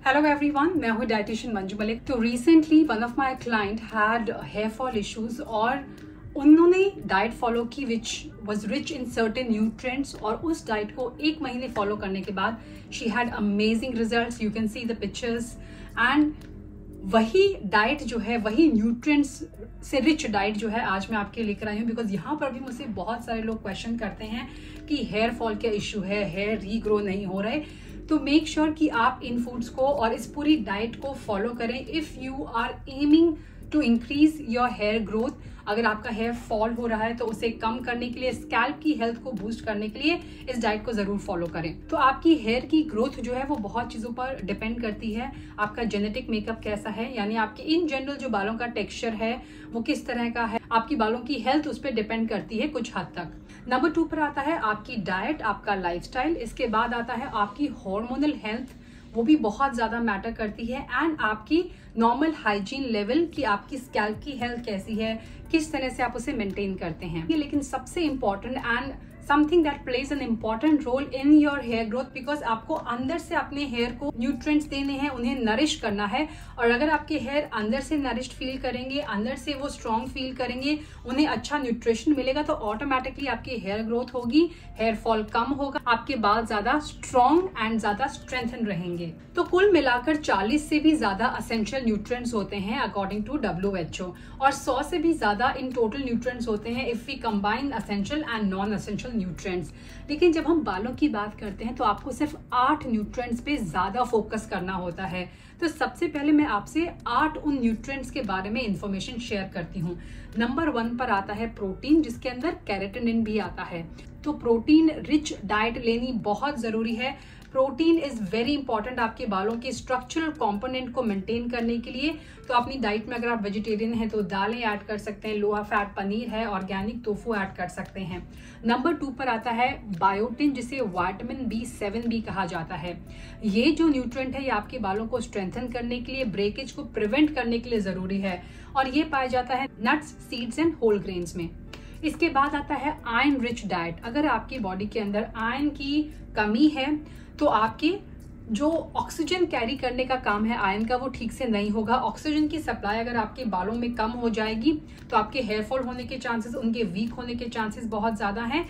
Hello everyone, मैं हूँ dietitian Manju Malik. तो recently one of my client had hair fall issues और उन्होंने डाइट फॉलो की which was rich in certain nutrients और उस डाइट को 1 महीने फॉलो करने के बाद she had amazing results. You can see the pictures and वही डाइट जो है, वही न्यूट्रिएंट्स से रिच डाइट जो है आज मैं आपके लेकर आई हूँ। बिकॉज यहाँ पर भी मुझसे बहुत सारे लोग क्वेश्चन करते हैं कि हेयर फॉल क्या इश्यू है, हेयर रीग्रो नहीं हो रहे। तो मेक श्योर कि आप इन फूड्स को और इस पूरी डाइट को फॉलो करें if you are aiming to increase your hair growth. अगर आपका हेयर फॉल हो रहा है तो उसे कम करने के लिए, स्कैल्प की हेल्थ को बूस्ट करने के लिए इस डाइट को जरूर फॉलो करें। तो आपकी हेयर की ग्रोथ जो है वो बहुत चीजों पर डिपेंड करती है। आपका जेनेटिक मेकअप कैसा है, यानी आपके इन जनरल जो बालों का टेक्सचर है वो किस तरह का है, आपकी बालों की हेल्थ उस पर डिपेंड करती है कुछ हद तक। नंबर 2 पर आता है आपकी डाइट, आपका लाइफस्टाइल। इसके बाद आता है आपकी हार्मोनल हेल्थ, वो भी बहुत ज्यादा मैटर करती है। एंड आपकी नॉर्मल हाइजीन लेवल कि आपकी स्कैल्प की हेल्थ कैसी है, किस तरह से आप उसे मेंटेन करते हैं। लेकिन सबसे important and something that plays an important role in your hair growth, because आपको अंदर से अपने हेयर को न्यूट्रिएंट्स देने हैं, उन्हें नरिश करना है। और अगर आपके हेयर अंदर से नरिश्ड फील करेंगे, अंदर से वो स्ट्रॉन्ग फील करेंगे, उन्हें अच्छा न्यूट्रिशन मिलेगा, तो ऑटोमेटिकली आपकी हेयर ग्रोथ होगी, हेयर फॉल कम होगा, आपके बाल ज्यादा स्ट्रॉन्ग एंड ज्यादा स्ट्रेंथन रहेंगे। तो कुल मिलाकर 40 से भी ज्यादा असेंशियल न्यूट्रिएंट्स होते हैं अकॉर्डिंग टू WHO और 100 से भी ज्यादा इन टोटल न्यूट्रिएंट्स होते हैं if we combine essential and non essential nutrients. लेकिन जब हम बालों की बात करते हैं तो आपको सिर्फ 8 न्यूट्रिएंट्स पे ज्यादा फोकस करना होता है। तो सबसे पहले मैं आपसे 8 उन न्यूट्रिएंट्स के बारे में इंफॉर्मेशन शेयर करती हूँ। नंबर 1 पर आता है प्रोटीन, जिसके अंदर कैरोटीन भी आता है। तो प्रोटीन रिच डाइट लेनी बहुत जरूरी है। प्रोटीन इज वेरी इंपॉर्टेंट आपके बालों के स्ट्रक्चरल कंपोनेंट को मेंटेन करने के लिए। तो अपनी डाइट में अगर आप वेजिटेरियन हैं तो दालें ऐड कर सकते हैं, लोअर फैट पनीर है, ऑर्गेनिक टोफू ऐड कर सकते हैं। नंबर 2 पर आता है बायोटिन, जिसे विटामिन B7 भी कहा जाता है। ये जो न्यूट्रिएंट है ये आपके बालों को स्ट्रेंथन करने के लिए, ब्रेकेज को प्रिवेंट करने के लिए जरूरी है और ये पाया जाता है nuts, seeds and whole grains में। इसके बाद आता है आयरन रिच डाइट। अगर आपकी बॉडी के अंदर आयरन की कमी है तो आपकी जो ऑक्सीजन कैरी करने का काम है आयरन का, वो ठीक से नहीं होगा। ऑक्सीजन की सप्लाई अगर आपके बालों में कम हो जाएगी तो आपके हेयर फॉल होने के चांसेस, उनके वीक होने के चांसेस बहुत ज्यादा हैं।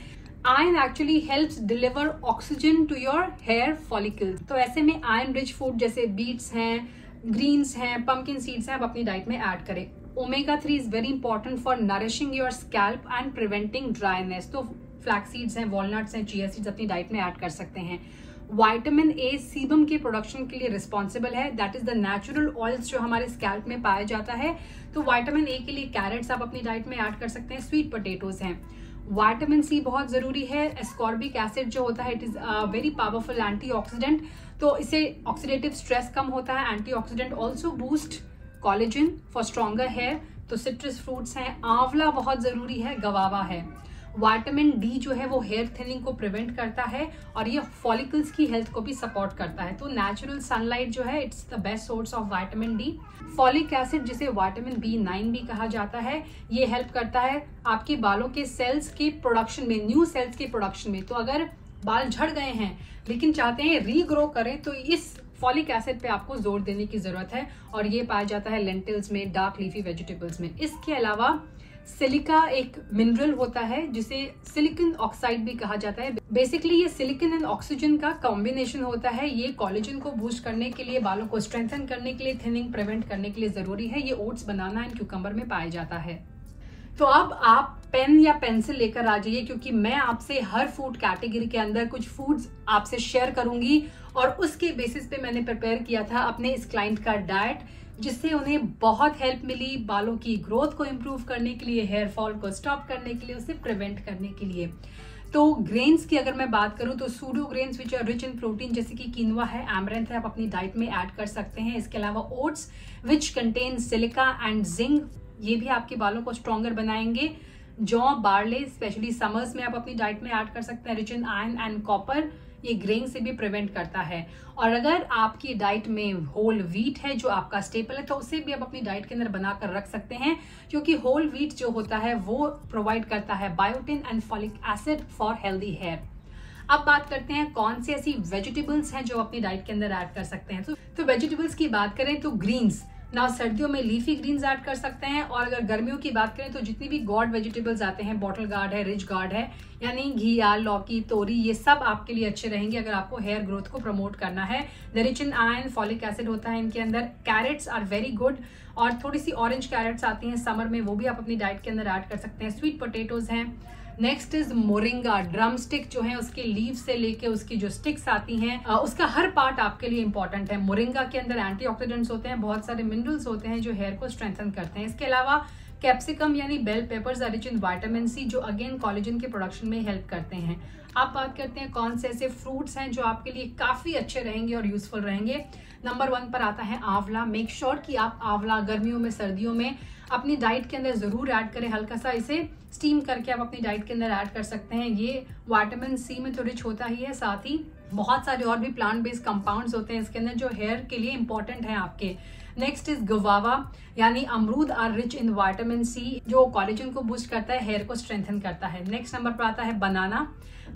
Iron actually helps deliver oxygen to your hair follicles. तो ऐसे में आयरन रिच फूड जैसे बीट्स हैं, ग्रीन्स हैं, पंपकिन सीड्स हैं, आप अपनी डाइट में ऐड करें। Omega 3 is very important for nourishing your scalp and preventing dryness. तो फ्लैक्स सीड्स हैं, वॉलनट्स हैं, चिया सीड्स अपनी डाइट में ऐड कर सकते हैं। विटामिन ए सीबम के प्रोडक्शन के लिए रिस्पॉन्सिबल है। That is the natural oils जो हमारे स्कैल्प में पाया जाता है। तो विटामिन ए के लिए कैरेट्स आप अपनी डाइट में ऐड कर सकते हैं, स्वीट पोटैटोज हैं। विटामिन सी बहुत जरूरी है। एस्कॉर्बिक एसिड जो होता है it is very powerful antioxidant, तो इससे ऑक्सीडेटिव स्ट्रेस कम होता है। Antioxidant also boost collagen for stronger hair. तो सिट्रस फ्रूट्स हैं, आंवला बहुत जरूरी है, गवावा है। विटामिन डी जो है वो हेयर थिनिंग को प्रिवेंट करता है और ये फॉलिकल्स की हेल्थ को भी सपोर्ट करता है। तो नेचुरल सनलाइट जो है it's the best source of vitamin D. Folic acid जिसे विटामिन B9 भी कहा जाता है, ये हेल्प करता है आपके बालों के सेल्स के प्रोडक्शन में, न्यू सेल्स के प्रोडक्शन में। तो अगर बाल झड़ गए हैं लेकिन चाहते हैं रीग्रो करें तो इस फॉलिक एसिड पे आपको जोर देने की जरूरत है और ये पाया जाता है लेंटिल्स में, डार्क लीफी वेजिटेबल्स में। इसके अलावा सिलिका एक मिनरल होता है जिसे सिलिकॉन ऑक्साइड भी कहा जाता है। बेसिकली ये सिलिकॉन एंड ऑक्सीजन का कॉम्बिनेशन होता है। ये कोलेजन को बूस्ट करने के लिए, बालों को स्ट्रेंथन करने के लिए, थिनिंग प्रिवेंट करने के लिए जरूरी है। ये ओट्स, बनाना एंड क्यूकम्बर में पाया जाता है। तो अब आप पेन या पेंसिल लेकर आ जाइए क्योंकि मैं आपसे हर फूड कैटेगरी के अंदर कुछ फूड्स आपसे शेयर करूंगी और उसके बेसिस पे मैंने प्रिपेयर किया था अपने इस क्लाइंट का डाइट, जिससे उन्हें बहुत हेल्प मिली बालों की ग्रोथ को इम्प्रूव करने के लिए, हेयर फॉल को स्टॉप करने के लिए, उसे प्रिवेंट करने के लिए। तो ग्रेन्स की अगर मैं बात करूं तो pseudo grains which are rich in protein, जैसे कि कीनवा है, एमरैंथ है, आप अपनी डाइट में ऐड कर सकते हैं। इसके अलावा oats which contain silica and zinc, ये भी आपके बालों को स्ट्रॉन्गर बनाएंगे। जौ, बार्ले स्पेशली समर्स में आप अपनी डाइट में ऐड कर सकते हैं। Rich in iron and copper, ये ग्रेन से भी प्रिवेंट करता है। और अगर आपकी डाइट में होल व्हीट है जो आपका स्टेपल है तो उसे भी आप अपनी डाइट के अंदर बनाकर रख सकते हैं, क्योंकि होल व्हीट जो होता है वो प्रोवाइड करता है biotin and folic acid for healthy hair. अब बात करते हैं कौन सी ऐसी वेजिटेबल्स हैं जो अपनी डाइट के अंदर ऐड कर सकते हैं। तो वेजिटेबल्स की बात करें तो ग्रीन्स ना, सर्दियों में लीफी ग्रीन्स ऐड कर सकते हैं, और अगर गर्मियों की बात करें तो जितनी भी गॉड वेजिटेबल्स आते हैं, बॉटल गार्ड है, रिच गार्ड है, यानी घिया, लौकी, तोरी, ये सब आपके लिए अच्छे रहेंगे अगर आपको हेयर ग्रोथ को प्रमोट करना है। Rich in iron, folic acid होता है इनके अंदर। कैरेट्स आर वेरी गुड, और थोड़ी सी ऑरेंज कैरेट्स आती हैं समर में, वो भी आप अपनी डाइट के अंदर ऐड कर सकते हैं। स्वीट पोटेटोज हैं। Next is moringa. Drum stick जो है उसके लीव से लेके उसकी जो स्टिक्स आती हैं उसका हर पार्ट आपके लिए इंपॉर्टेंट है। मोरिंगा के अंदर एंटीऑक्सीडेंट्स होते हैं, बहुत सारे मिनरल्स होते हैं जो हेयर को स्ट्रेंथन करते हैं। इसके अलावा कैप्सिकम यानी bell peppers are rich in vitamin C, जो अगेन कोलेजन के प्रोडक्शन में हेल्प करते हैं। आप बात करते हैं कौन से ऐसे फ्रूट्स हैं जो आपके लिए काफी अच्छे रहेंगे और यूजफुल रहेंगे। नंबर 1 पर आता है आंवला। मेक श्योर कि आप आंवला गर्मियों में, सर्दियों में अपनी डाइट के अंदर जरूर ऐड करें। हल्का सा इसे स्टीम करके आप अपनी डाइट के अंदर ऐड कर सकते हैं। ये विटामिन सी में तो रिच होता ही है, साथ ही बहुत सारे और भी प्लांट बेस्ड कंपाउंड्स होते हैं इसके अंदर जो हेयर के लिए इंपॉर्टेंट है आपके। नेक्स्ट इज गुआवा यानी अमरूद are rich in vitamin C, जो कोलेजन को बूस्ट करता है, हेयर को स्ट्रेंथन करता है। नेक्स्ट नंबर पर आता है बनाना।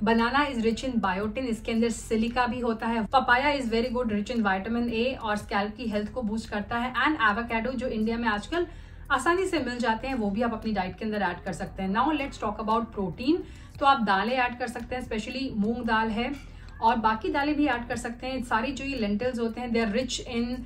बनाना इज रिच इन बायोटिन, इसके अंदर सिलिका भी होता है। Papaya is very good, rich in vitamin A और स्कैल्प की हेल्थ को बूस्ट करता है। एंड एवोकाडो जो इंडिया में आजकल आसानी से मिल जाते हैं, वो भी आप अपनी डाइट के अंदर ऐड कर सकते हैं। Now let's talk about protein. तो आप दालें ऐड कर सकते हैं, स्पेशली मूंग दाल है, और बाकी दालें भी ऐड कर सकते हैं। सारी जो ये लेंटिल्स होते हैं they are rich in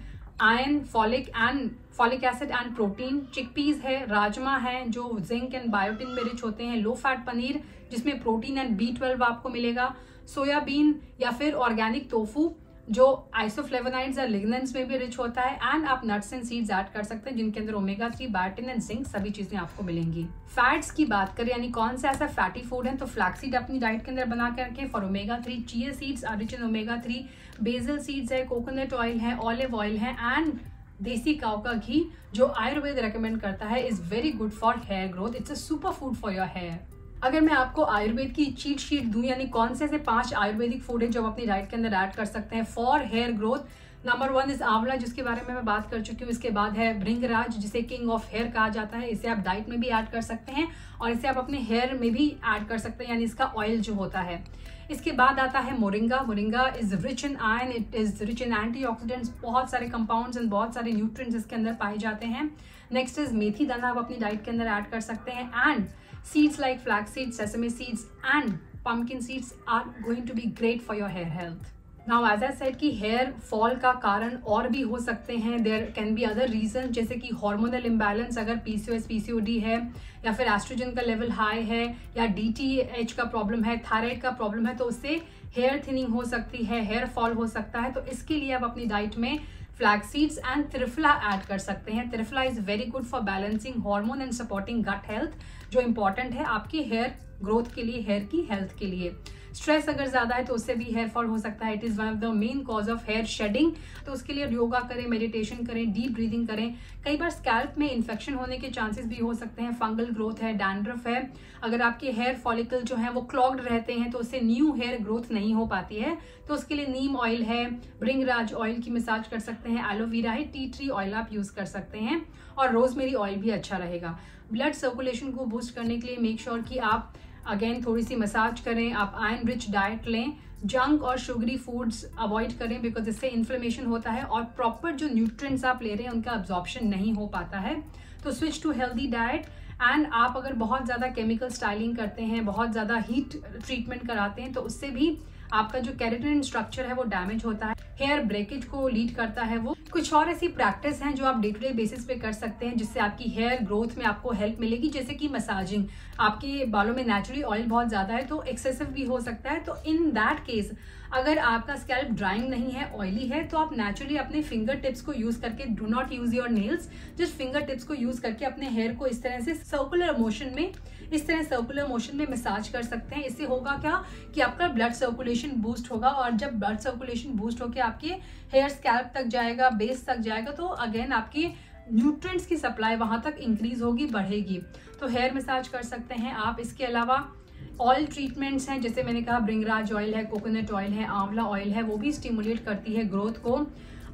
iron, folic acid and protein. Chickpeas है, राजमा है जो जिंक एंड बायोटिन में रिच होते हैं। लो फैट पनीर जिसमें प्रोटीन एंड B12 आपको मिलेगा। सोयाबीन या फिर ऑर्गेनिक टोफू जो आइसोफ्लेवोनाइड्स और लिग्नेंट्स में भी रिच होता है। एंड आप नट्स एंड सीड्स ऐड कर सकते हैं जिनके अंदर ओमेगा 3, बायोटिन एंड जिंक सभी चीजें आपको मिलेंगी। फैट्स की बात करें यानी कौन सा ऐसा फैटी फूड है, तो फ्लैक्सीड अपनी डाइट के अंदर बना के रखें for omega 3। Chia seeds are rich in omega 3। Basil seeds है, कोकोनट ऑयल है, ऑलिव ऑयल है, एंड देसी काऊ का घी जो आयुर्वेद रेकमेंड करता है is very good for hair growth. It's a super food for your hair. अगर मैं आपको आयुर्वेद की चीट शीट दूं यानी कौन से ऐसे 5 आयुर्वेदिक फूड है जो आप अपनी डाइट के अंदर ऐड कर सकते हैं for hair growth. Number 1 is amla, जिसके बारे में मैं बात कर चुकी हूँ। इसके बाद है भृंगराज, जिसे किंग ऑफ हेयर कहा जाता है। इसे आप डाइट में भी ऐड कर सकते हैं और इसे आप अपने हेयर में भी ऐड कर सकते हैं, यानी इसका ऑयल जो होता है। इसके बाद आता है moringa. Moringa is rich in iron, it is rich in antioxidants, बहुत सारे कंपाउंड्स एंड बहुत सारे न्यूट्रिएंट्स इसके अंदर पाए जाते हैं। नेक्स्ट इज मेथी दाना, आप अपनी डाइट के अंदर ऐड कर सकते हैं। And seeds like flax seeds, sesame seeds and pumpkin seeds are going to be great for your hair health. Now as I said कि हेयर फॉल का कारण और भी हो सकते हैं, there can be other reasons जैसे कि हार्मोनल इम्बैलेंस, अगर PCOS PCOD है या फिर एस्ट्रोजन का लेवल हाई है या DTH का प्रॉब्लम है, थायराइड का प्रॉब्लम है, तो उससे हेयर थिनिंग हो सकती है, हेयर फॉल हो सकता है। तो इसके लिए आप अपनी डाइट में flax seeds and triphala add कर सकते हैं। Triphala is very good for balancing hormone and supporting gut health, जो इंपॉर्टेंट है आपकी हेयर ग्रोथ के लिए, हेयर की हेल्थ के लिए। स्ट्रेस अगर ज्यादा है तो उससे भी हेयर फॉल हो सकता है। It is one of the main cause of hair shedding. तो उसके लिए योगा करें, मेडिटेशन करें, डीप ब्रीदिंग करें। कई बार स्कैल्प में इन्फेक्शन होने के चांसेस भी हो सकते हैं, फंगल ग्रोथ है, डैंड्रफ है। अगर आपके हेयर फॉलिकल जो है वो क्लॉग्ड रहते हैं तो उससे न्यू हेयर ग्रोथ नहीं हो पाती है। तो उसके लिए नीम ऑयल है, भृंगराज ऑयल की मसाज कर सकते हैं, एलोवेरा है, टी ट्री ऑयल आप यूज कर सकते हैं, और रोजमेरी ऑयल भी अच्छा रहेगा। ब्लड सर्कुलेशन को बूस्ट करने के लिए मेक श्योर कि आप अगेन थोड़ी सी मसाज करें, आप आयरन रिच डाइट लें, जंक और शुगरी फूड्स अवॉइड करें बिकॉज इससे इन्फ्लेमेशन होता है और प्रॉपर जो न्यूट्रिएंट्स आप ले रहे हैं उनका अब्जॉर्प्शन नहीं हो पाता है। तो switch to healthy diet. And आप अगर बहुत ज़्यादा केमिकल स्टाइलिंग करते हैं, बहुत ज़्यादा हीट ट्रीटमेंट कराते हैं, तो उससे भी आपका जो केराटिन स्ट्रक्चर है वो डैमेज होता है, हेयर ब्रेकेज को लीड करता है वो। कुछ और ऐसी प्रैक्टिस हैं जो आप डे टू डे बेसिस पे कर सकते हैं जिससे आपकी हेयर ग्रोथ में आपको हेल्प मिलेगी, जैसे कि मसाजिंग। आपके बालों में नेचुरली ऑयल बहुत ज्यादा है तो एक्सेसिव भी हो सकता है, तो इन दैट केस अगर आपका स्कैल्प ड्राइंग नहीं है, ऑयली है, तो आप नेचुरली अपने फिंगर टिप्स को यूज करके, do not use your nails, just finger tips को यूज करके अपने हेयर को इस तरह से सर्कुलर मोशन में मसाज कर सकते हैं। इससे होगा क्या कि आपका ब्लड सर्कुलेशन बूस्ट होगा, और जब ब्लड सर्कुलेशन बूस्ट होकर आपके हेयर स्कैल्प तक जाएगा, बेस तक जाएगा, तो अगेन आपके न्यूट्रिएंट्स की सप्लाई वहां तक इंक्रीज होगी, बढ़ेगी। तो हेयर मसाज कर सकते हैं आप। इसके अलावा ऑयल ट्रीटमेंट्स हैं, जैसे मैंने कहा भृंगराज ऑयल है, कोकोनट ऑयल है, आंवला ऑयल है, वो भी स्टिमुलेट करती है ग्रोथ को।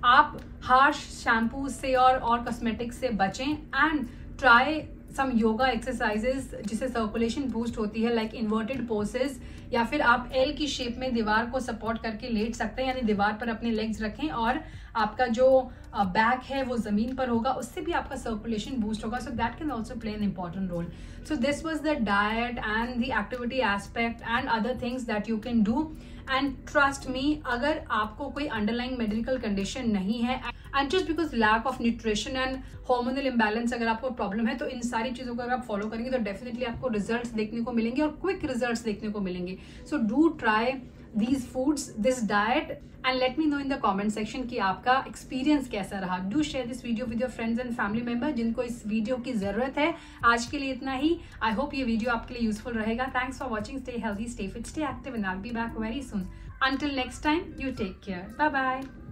आप हार्श शैम्पू से और कॉस्मेटिक्स से बचें and try some yoga exercises जिससे सर्कुलेशन बूस्ट होती है, लाइक इन्वर्टेड पोसेस या फिर आप एल की शेप में दीवार को सपोर्ट करके लेट सकते हैं, यानी दीवार पर अपने लेग्स रखें और आपका जो बैक है वो जमीन पर होगा, उससे भी आपका सर्कुलेशन बूस्ट होगा. So that can also play an important role. So this was the diet and the activity aspect and other things that you can do. And trust me, अगर आपको कोई अंडरलाइंग मेडिकल कंडीशन नहीं है and just because lack of nutrition and hormonal imbalance अगर आपको problem है, तो इन सारी चीजों को अगर आप फॉलो करेंगे तो डेफिनेटली आपको रिजल्ट्स देखने को मिलेंगे और क्विक रिजल्ट्स देखने को मिलेंगे. So do try these foods, this diet, and let me know in the comment section कि आपका एक्सपीरियंस कैसा रहा. Do share this video with your friends and family member जिनको इस वीडियो की जरूरत है. आज के लिए इतना ही. I hope ये वीडियो आपके लिए यूजफुल रहेगा. Thanks for watching. Stay healthy, stay fit, stay active, and I'll be back very soon. Until next time, you take care. Bye bye.